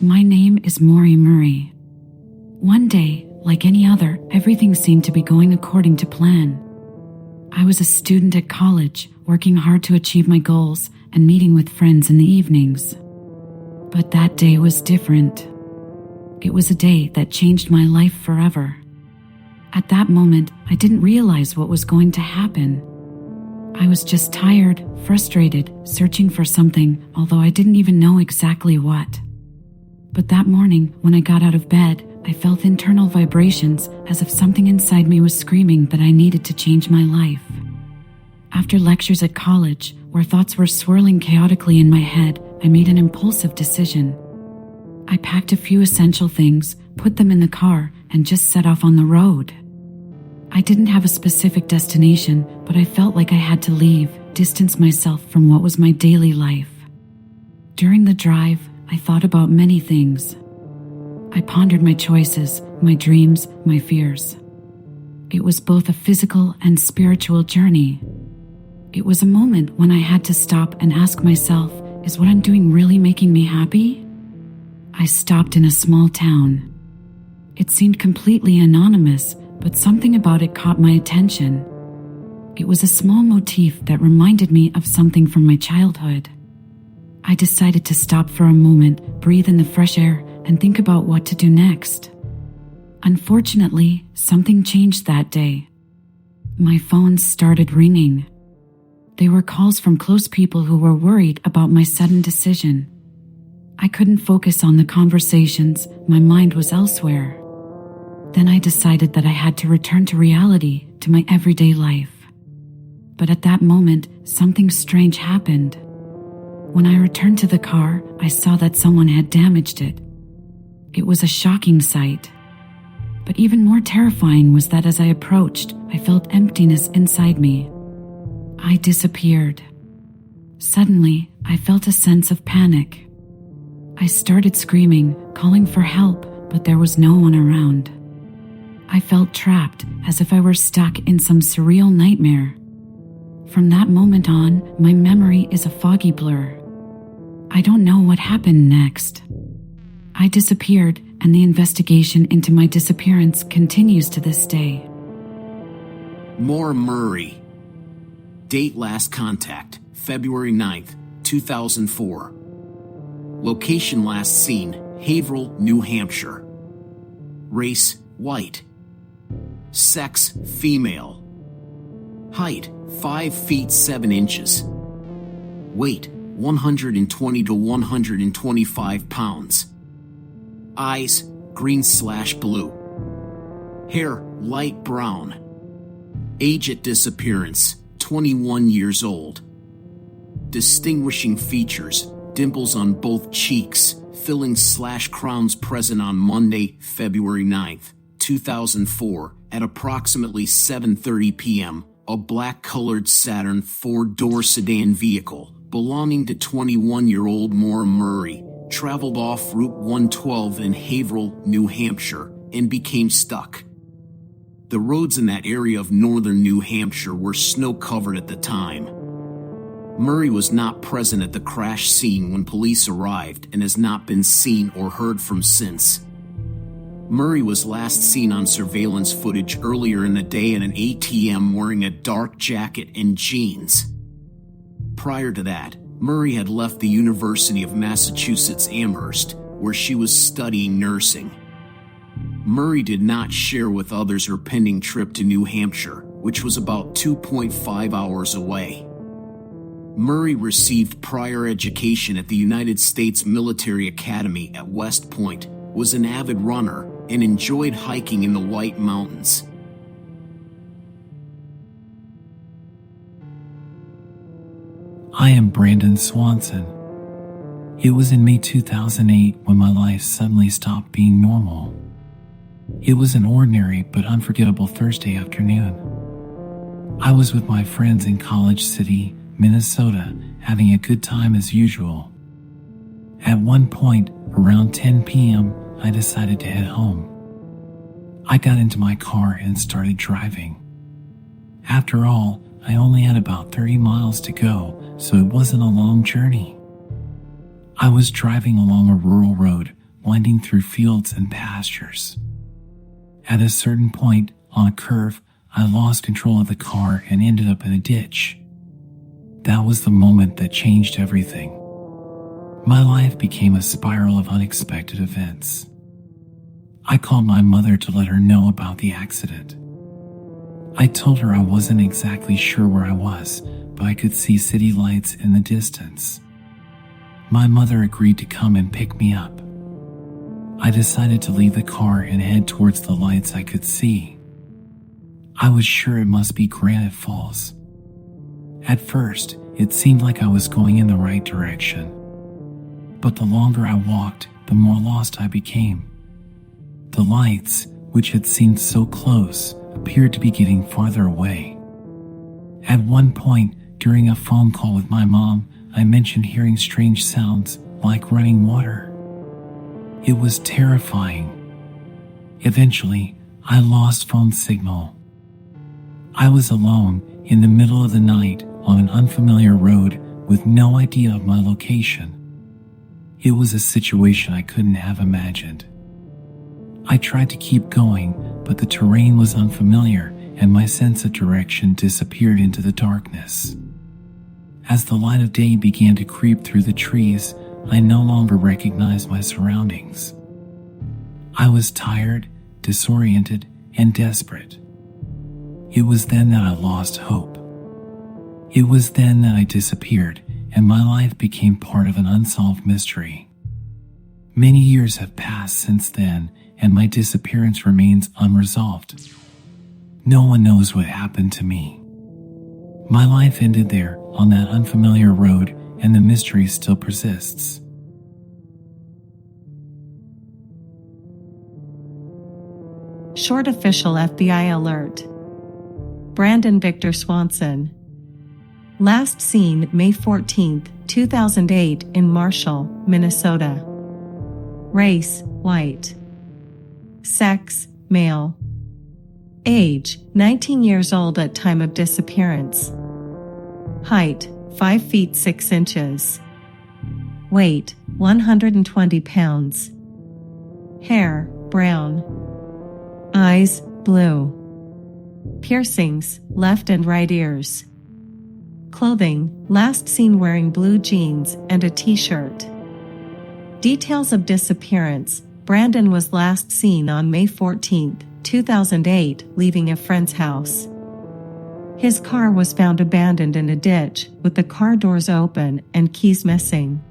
My name is Maury. One day, like any other, everything seemed to be going according to plan. I was a student at college, working hard to achieve my goals and meeting with friends in the evenings. But that day was different. It was a day that changed my life forever. At that moment, I didn't realize what was going to happen. I was just tired, frustrated, searching for something, although I didn't even know exactly what. But that morning, when I got out of bed, I felt internal vibrations as if something inside me was screaming that I needed to change my life. After lectures at college, where thoughts were swirling chaotically in my head, I made an impulsive decision. I packed a few essential things, put them in the car, and just set off on the road. I didn't have a specific destination, but I felt like I had to leave, distance myself from what was my daily life. During the drive, I thought about many things. I pondered my choices, my dreams, my fears. It was both a physical and spiritual journey. It was a moment when I had to stop and ask myself, is what I'm doing really making me happy? I stopped in a small town. It seemed completely anonymous, but something about it caught my attention. It was a small motif that reminded me of something from my childhood. I decided to stop for a moment, breathe in the fresh air, and think about what to do next. Unfortunately, something changed that day. My phone started ringing. They were calls from close people who were worried about my sudden decision. I couldn't focus on the conversations, my mind was elsewhere. Then I decided that I had to return to reality, to my everyday life. But at that moment, something strange happened. When I returned to the car, I saw that someone had damaged it. It was a shocking sight. But even more terrifying was that as I approached, I felt emptiness inside me. I disappeared. Suddenly, I felt a sense of panic. I started screaming, calling for help, but there was no one around. I felt trapped, as if I were stuck in some surreal nightmare. From that moment on, my memory is a foggy blur. I don't know what happened next. I disappeared, and the investigation into my disappearance continues to this day. Maury. Date last contact, February 9th, 2004. Location last seen, Haverhill, New Hampshire. Race, white. Sex, female. Height, 5 feet 7 inches. Weight, 120 to 125 pounds. Eyes, green/blue. Hair, light brown. Age at disappearance, 21 years old. Distinguishing features, dimples on both cheeks, fillings/crowns present on Monday, February 9th, 2004, at approximately 7:30 p.m., a black-colored Saturn 4-door sedan vehicle belonging to 21-year-old Maura Maury traveled off Route 112 in Haverhill, New Hampshire, and became stuck. The roads in that area of northern New Hampshire were snow-covered at the time. Maury was not present at the crash scene when police arrived and has not been seen or heard from since. Maury was last seen on surveillance footage earlier in the day at an ATM wearing a dark jacket and jeans. Prior to that, Maury had left the University of Massachusetts Amherst, where she was studying nursing. Maury did not share with others her pending trip to New Hampshire, which was about 2.5 hours away. Maury received prior education at the United States Military Academy at West Point, was an avid runner, and enjoyed hiking in the White Mountains. I am Brandon Swanson. It was in May 2008 when my life suddenly stopped being normal. It was an ordinary but unforgettable Thursday afternoon. I was with my friends in College City, Minnesota, having a good time as usual. At one point, around 10 p.m., I decided to head home. I got into my car and started driving. After all, I only had about 30 miles to go, so it wasn't a long journey. I was driving along a rural road, winding through fields and pastures. At a certain point on a curve, I lost control of the car and ended up in a ditch. That was the moment that changed everything. My life became a spiral of unexpected events. I called my mother to let her know about the accident. I told her I wasn't exactly sure where I was, but I could see city lights in the distance. My mother agreed to come and pick me up. I decided to leave the car and head towards the lights I could see. I was sure it must be Granite Falls. At first, it seemed like I was going in the right direction. But the longer I walked, the more lost I became. The lights, which had seemed so close, appeared to be getting farther away. At one point, during a phone call with my mom, I mentioned hearing strange sounds like running water. It was terrifying. Eventually, I lost phone signal. I was alone in the middle of the night on an unfamiliar road with no idea of my location. It was a situation I couldn't have imagined. I tried to keep going, but the terrain was unfamiliar and my sense of direction disappeared into the darkness. As the light of day began to creep through the trees, I no longer recognized my surroundings. I was tired, disoriented, and desperate. It was then that I lost hope. It was then that I disappeared, and my life became part of an unsolved mystery. Many years have passed since then, and my disappearance remains unresolved. No one knows what happened to me. My life ended there on that unfamiliar road, and the mystery still persists. Short official FBI alert. Brandon Victor Swanson. Last seen May 14, 2008 in Marshall, Minnesota. Race, white. Sex, male. Age, 19 years old at time of disappearance. Height, 5 feet 6 inches. Weight, 120 pounds. Hair, brown. Eyes, blue. Piercings, left and right ears. Clothing, last seen wearing blue jeans and a t-shirt. Details of disappearance. Brandon was last seen on May 14, 2008, leaving a friend's house. His car was found abandoned in a ditch, with the car doors open and keys missing.